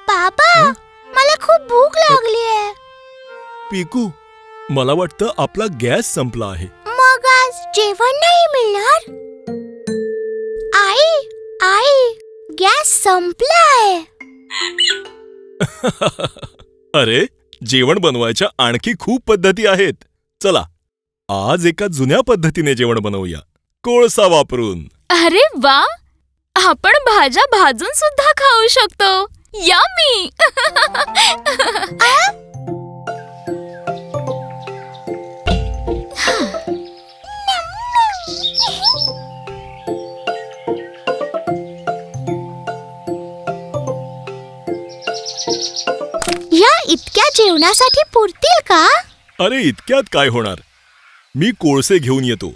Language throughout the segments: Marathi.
बाबा, मला खूप भूक लागली आहे. पिकू, मला वाटतं आपला गॅस संपला आहे. मग आज जेवण नाही मिळणार? आई, आई, गॅस संपलाय. अरे, जेवण बनवायच्या आणखी खूप पद्धती आहेत. चला, आज एका जुन्या पद्धतीने जेवण बनवूया, कोळसा वापरून. अरे वा, आपण भाज्या भाजून सुद्धा खाऊ शकतो. यम्मी. या इतक्या जेवणासाठी पुरतील का? अरे, इतक्यात काय होणार? मी कोळसे घेऊन येतो,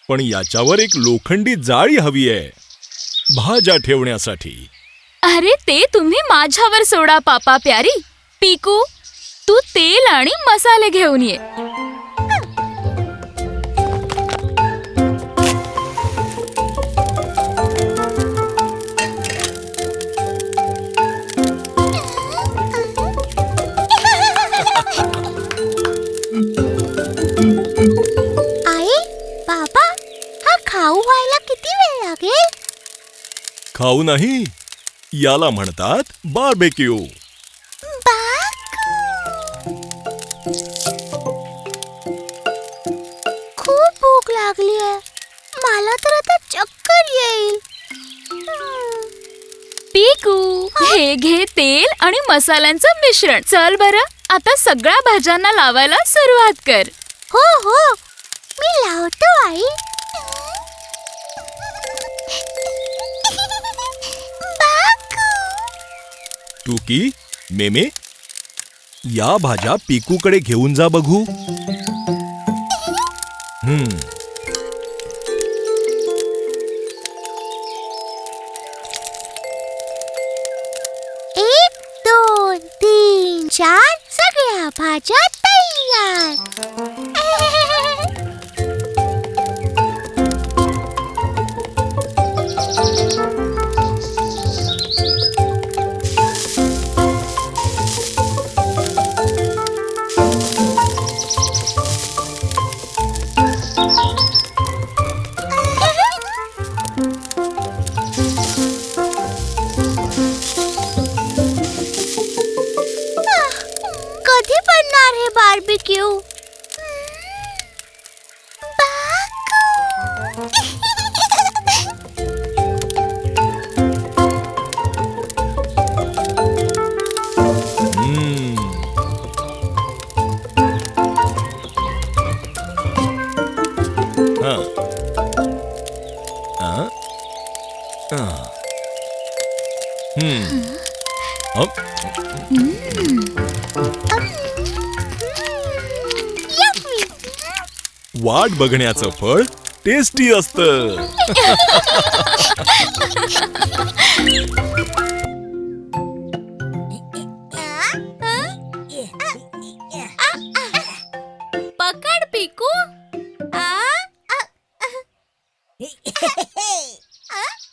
पण याच्यावर एक लोखंडी जाळी हवी आहे भाज्या ठेवण्यासाठी. अरे, ते तुम्ही माझ्यावर सोडा पापा प्यारी. पिकू, तू तेल आणि मसाले घेऊन ये. आई, बाबा, हा खाऊ व्हायला किती वेळ लागेल? खाऊ नाही, याला म्हणतात बार्बेक्यू. खूप भूक लागली आहे. मला तर आता चक्कर येईल. पिकू, हे घे तेल आणि मसाल्यांचं मिश्रण. चल बरं, आता सगळ्या भाज्यांना लावायला सुरुवात कर. हो हो, मी लावतो आई. टुकी, मेमे, या भाज्या पिकूकडे घेऊन जा बघू. एक, दोन, तीन, चार, सगळ्या भाज्या तयार. कधी बनणार हे बार्बेक्यू? वाट बघण्याचं फळ टेस्टी असतं. पकड पिकू.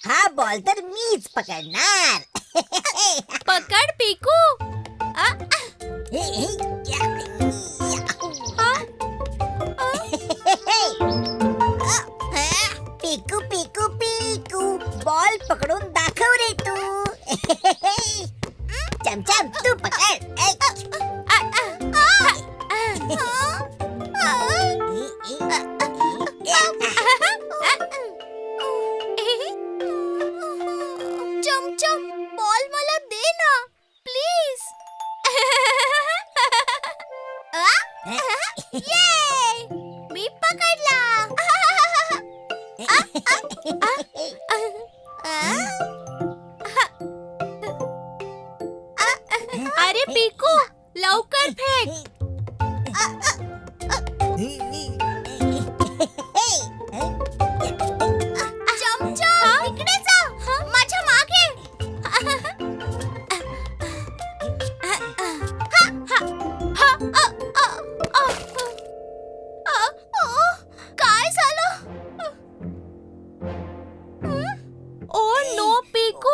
हा बॉल तर मीच पकडणार. पकड पिकू. पिकू पिकू पिकू, बॉल पकडून दाखव रे तू. चमचम, तू पकड. चमचम, बॉल मला दे ना, प्लीज. ये, मी पकडला. अरे पिकू, लवकर फेक. चमचम, इकडे जा, माझ्या मागे. काय झालं? ओ नो पिकू,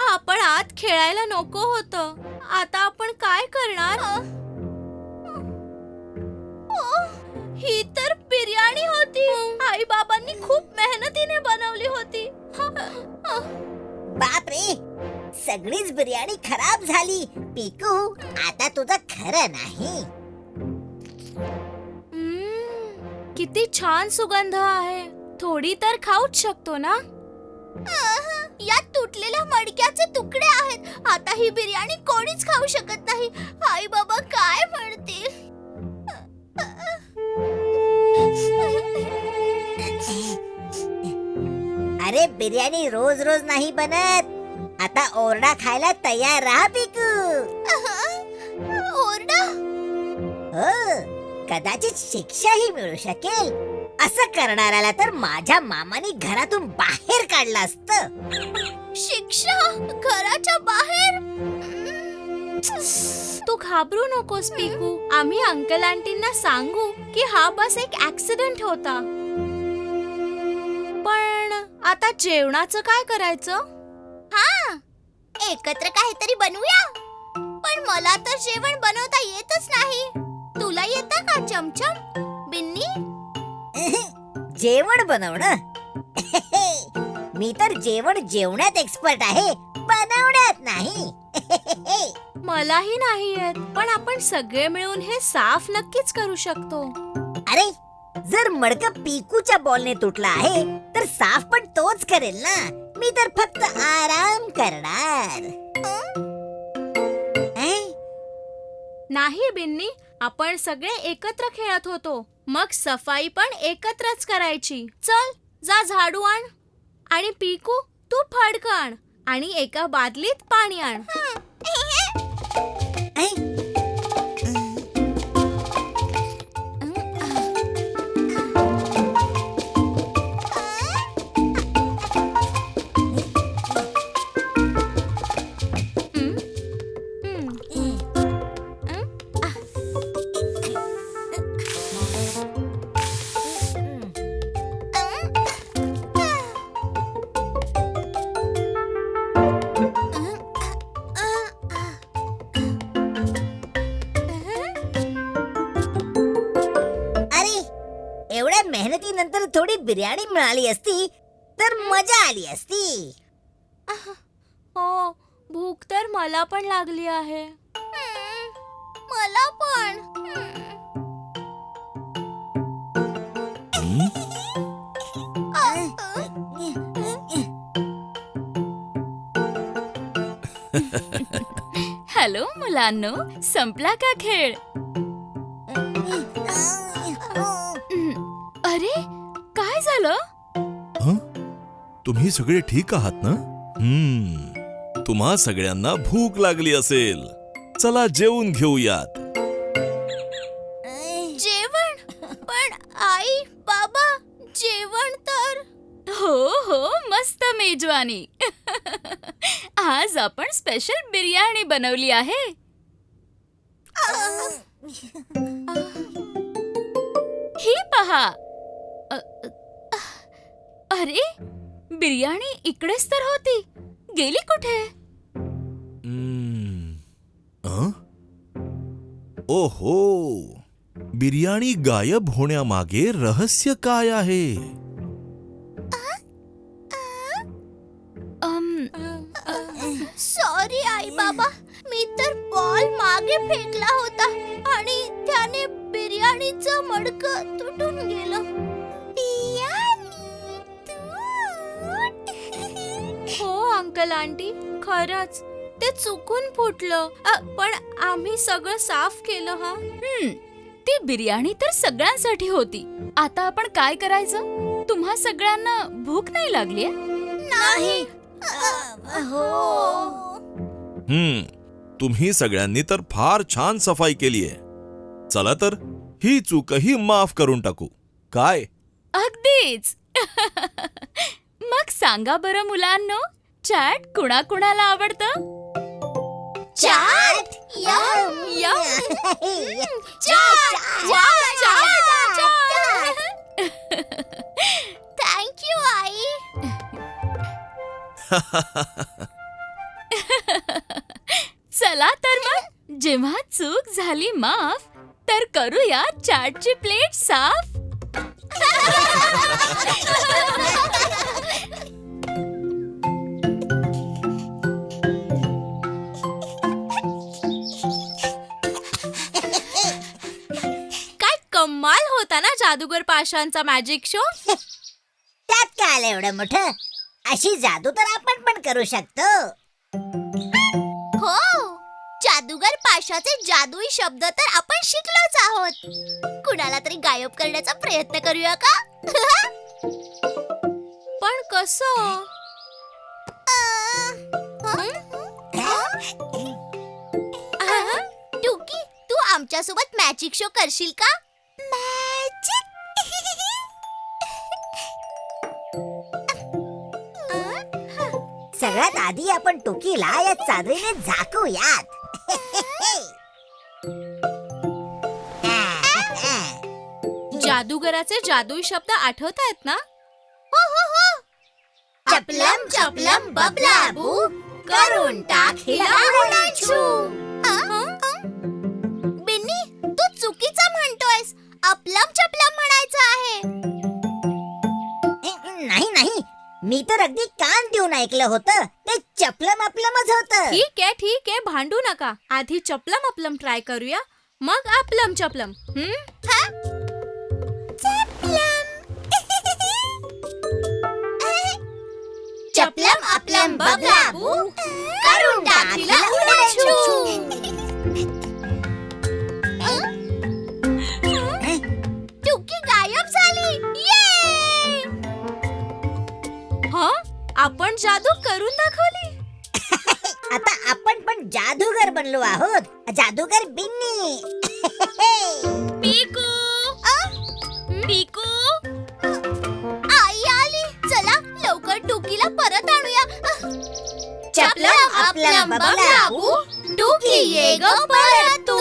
आपण आत खेळायला नको होतं. आता आपण काय करणार? ही तर बिर्याणी होती. आई बाबांनी खूप मेहनतीने बनवली होती. बापरे, सगळीच बिर्याणी खराब झाली. पिकू, आता तुझं खरं नाही. किती छान सुगंध आहे. थोडी तर खाऊच शकतो ना? यात तुटलेल्या मडक्याचे तुकडे आहेत. आता ही बिर्याणी कोणीच खाऊ शकत नाही. आई बाबा काय म्हणतील? अरे, बिर्याणी रोज रोज नाही बनत. आता ओरडा खायला तयार राहा पिकू. ओरडा? हो, कदाचित शिक्षाही मिळू शकेल. असं करणाऱ्याला तर माझ्या मामाने घरातून बाहेर काढलं असतं. शिक्षा? घराच्या बाहेर? तू घाबरू नकोस पिकू. आम्ही अंकल आंटींना सांगू की हा बस एक ऍक्सिडेंट होता. पण आता जेवणाचं काय करायचं? हा, एकत्र काहीतरी बनवूया. पण मला तर जेवण बनवता येतच नाही. तुला येतं का चमचम? बिन्नी? जेवण बनवणं? मी तर जेवण जेवण्यात एक्सपर्ट आहे, बनवण्यात नाही. मलाही नाही येत, पण आपण सगळे मिळून हे साफ नक्कीच करू शकतो. अरे, जर मडकं पिकूच्या बॉलने तुटलं आहे तर साफ पण तोच करेल ना. मी तर फक्त आराम करणार. नाही बिन्नी, आपण सगळे एकत्र खेळत होतो. मग सफाई पण एकत्रच करायची. चल, जा झाडू आण. आणि पिकू, तू फडकं आण आणि एका बादलीत पाणी आण. एवढ्या मेहनतीनंतर थोडी बिर्याणी मिळाली असती तर मजा आली असती. हो, भूक तर मला पण लागली आहे. मला पण. हॅलो मुलांनो, संपला का खेळ? अरे, काय झालं? तुम्ही सगळे ठीक आहात ना? तुम्हा सगळ्यांना भूक लागली असेल. चला जेवून घेऊयात. जेवण? पण आई बाबा, जेवण तर. हो, मस्त मेजवानी. आज आपण स्पेशल बिर्याणी बनवली आहे. ही पहा. अरे, बिर्याणी इकडेच तर होती. गेली कुठे? ओहो, बिर्याणी गायब होण्यामागे रहस्य काय आहे? सॉरी आई बाबा, मी तर बॉल मागे फेकला होता आणि त्याने बिर्याणीचं मडकं तुटून गेलं. हो अंकल आंटी, खरंच ते चुकून फुटलं. पण आम्ही सगळं साफ केलं. हा, ती बिर्याणी तर सगळ्यांसाठी होती. आता आपण काय करायचं? तुम्हा सगळ्यांना भूक नाही लागली? नाही. तुम्ही सगळ्यांनी तर फार छान सफाई केलीये. चला तर ही चूकही माफ करून टाकू. काय? अगदीच. मग सांगा बरं मुलांनो, चाट कुणाकुणाला आवडतं? Chaat? Yum yum. Chaat. Thank you आई. चला तर मग जेव्हा चूक झाली माफ तर करूया चाटची प्लेट साफ. काय कमाल होता ना जादूगर पाशांचा मॅजिक शो. त्यात काय आलं एवढं मोठं? अशी जादू तर आपण पण करू शकतो. हो, जादूगर पाशाचे जादुई शब्द तर आपण शिकलोच आहोत. कुणाला तरी गायब करण्याचा प्रयत्न करूया का? पण कसं? टुकी, तू आमच्यासोबत मॅजिक शो करशील का? मॅजिक? सगळ्यात आधी आपण टोकीला या चादरीने झाकूयात. जादूगराचे जादुई शब्द आठवत आहेत ना? हो हो हो. चपलम चपलम बबलाबू करून टाक हिला उडाछू. बिन्नी, तू चुकीचं म्हणतोयस. अपलम चपलम म्हणायचं आहे. नाही नाही, मी तर अगदी कान देऊन ऐकलं होतं. ते चपलम आपलमच होतं. ठीक आहे भांडू नका. आधी चपलम अपलम ट्राय करूया, मग आपलम चपलम. चपलम अपलम बबलाबू करून टाक हिला उडाछू. टुकी गायब झाली. ये! हा, आपण जादू करून दाखवली. आता आपण पण जादूगर बनलो आहोत. जादूगर बिन्नी. पिकू पिकू आई आली. चला लवकर टुकीला परत आणूया. चपलम अपलम बबलाबू टुकी ये ग परत तू.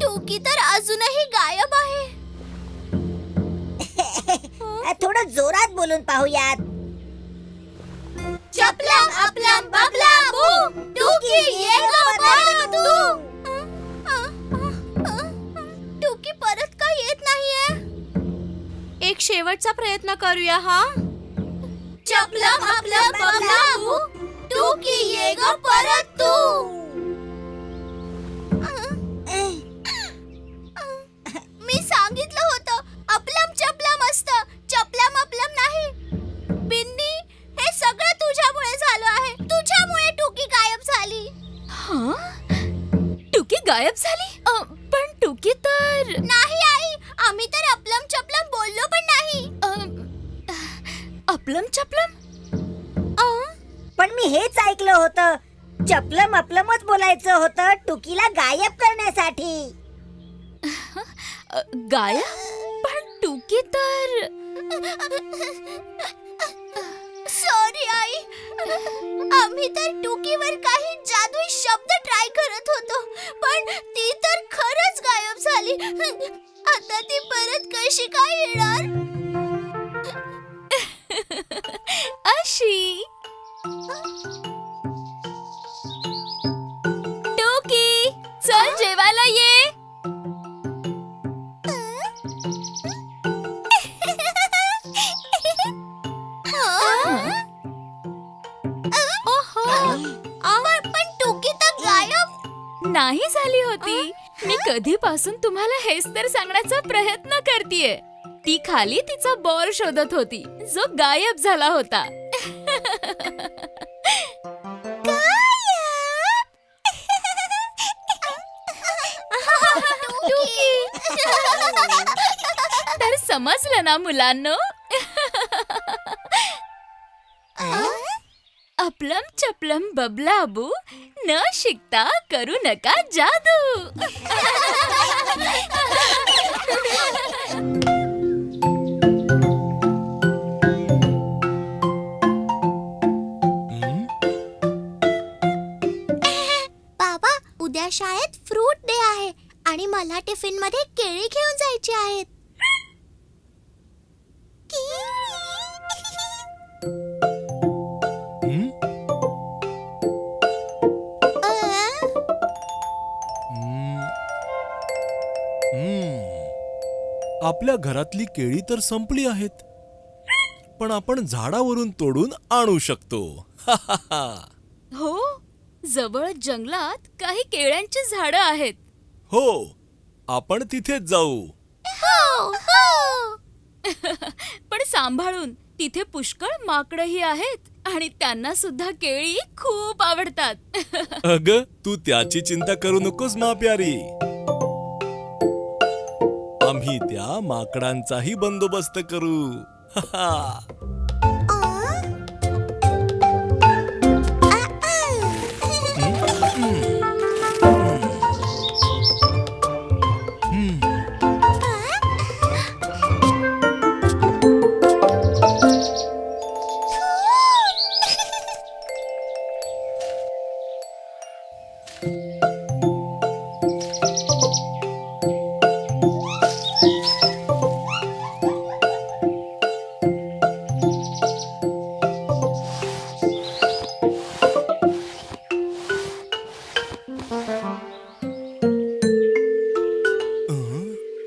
टुकी तर अजूनही गायब आहे. थोडं जोरात बोलून पाहूयात. चपलम अपलम बबलाबू टुकी ये ग परत तू. टुकी परत का येत नाहीये? एक शेवटचा प्रयत्न करूया. हा, चपलम अपलम बबलाबू टुकी ये ग परत तू. मी सांगितलं होतं अपलम चपलम असतं, चपलम अपलम नाही. बिन्नी, हे सगळं तुझ्यामुळे झालं आहे. तुझ्यामुळे टुकी गायब झाली. हा? टुकी गायब झाली? पण टुकी तर नाही आई, आम्ही तर अपलम चपलम बोललो पण नाही. अपलम चपलम. पण मी हेच ऐकलं होतं. चपलम अपलमच बोलायचं होतं टुकीला गायब करण्यासाठी. गायब? पण टुकी तर सॉरी आई. आम्ही तर टुकीवर काही जादुई शब्द ट्राय करत होतो, पण ती तर खरंच गायब झाली. आता ती परत कशी काय येणार? अशी. टुकी, चल जेवायला ये. पण टुकी तर गायब नाही झाली होती. मी कधीपासून तुम्हाला हेच तर सांगण्याचा प्रयत्न करतेय. ती खाली तिचा बॉल शोधत होती जो गायब झाला होता. तर समजलं ना मुलांनो? अपलम चपलम बबलाबू न शिकता करू नका जादू. बाबा, उद्या शाळेत फ्रूट डे आहे आणि मला टिफिन मध्ये केळी घेऊन जायची आहेत. आपल्या घरातली केळी तर संपली आहेत, पण आपण झाडावरून तोडून आणू शकतो. हो, जवळ जंगलात काही केळ्यांची झाडं आहेत. हो, आपण तिथेच जाऊ. हो हो पण सांभाळून, तिथे पुष्कळ माकडंही आहेत आणि त्यांना सुद्धा केळी खूप आवडतात. अग, तू त्याची चिंता करू नकोस मा प्यारी. आम्ही त्या माकडांचाही बंदोबस्त करू.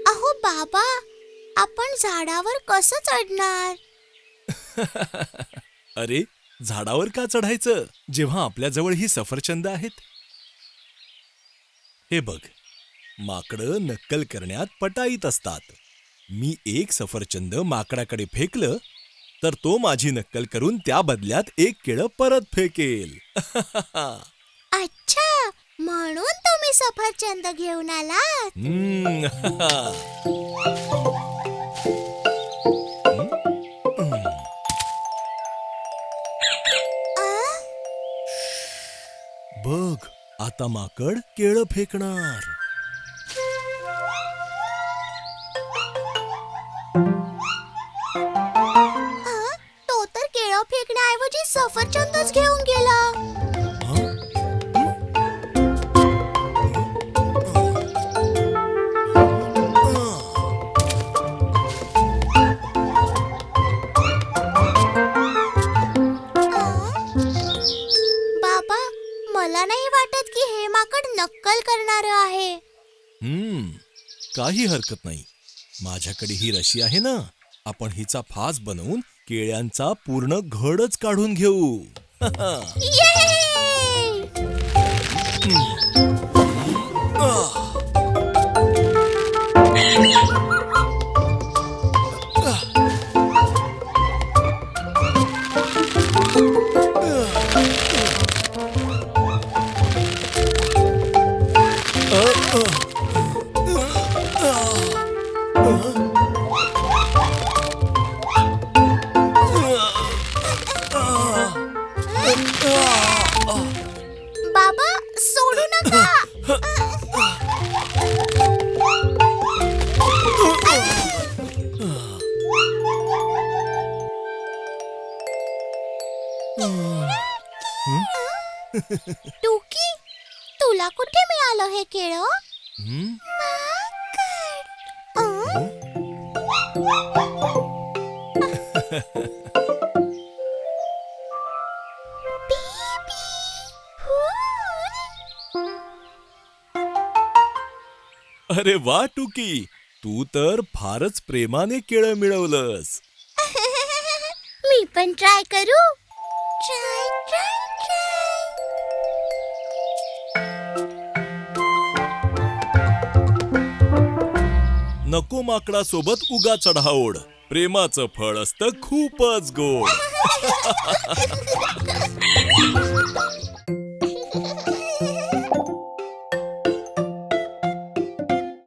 अहो बाबा, आपण झाडावर कसं चढणार? अरे, झाडावर का चढायचं जेव्हा आपल्याजवळ ही सफरचंद आहेत? हे बघ, माकडं नक्कल करण्यात पटाईत असतात. मी एक सफरचंद माकडाकडे फेकलं तर तो माझी नक्कल करून त्या बदल्यात एक केळं परत फेकेल. अच्छा, म्हणून तुम्ही सफरचंद घेऊन आलात. बघ, आता माकड केळं फेकणार. तो तर केळं फेकण्याऐवजी सफरचंदच घेऊन गेला. बाबा, मला नाही वाटत की हे माकड नक्कल करणार आहे. काही हरकत नाही. माझ्याकडे ही रशी आहे ना, आपण हिचा फास बनवून केळ्यांचा पूर्ण घडच काढून घेऊ. ये! बाबा, सोडू नका. टुकी, तुला कुठे मिळालं हे केळं? अरे वा टुकी, तू तर फारच प्रेमाने केळं मिळवलंस. मी पण ट्राय करू. Try try try. नको माकडा सोबत उगा चढाओढ. प्रेमाचं फळ असतं खूपच गोड.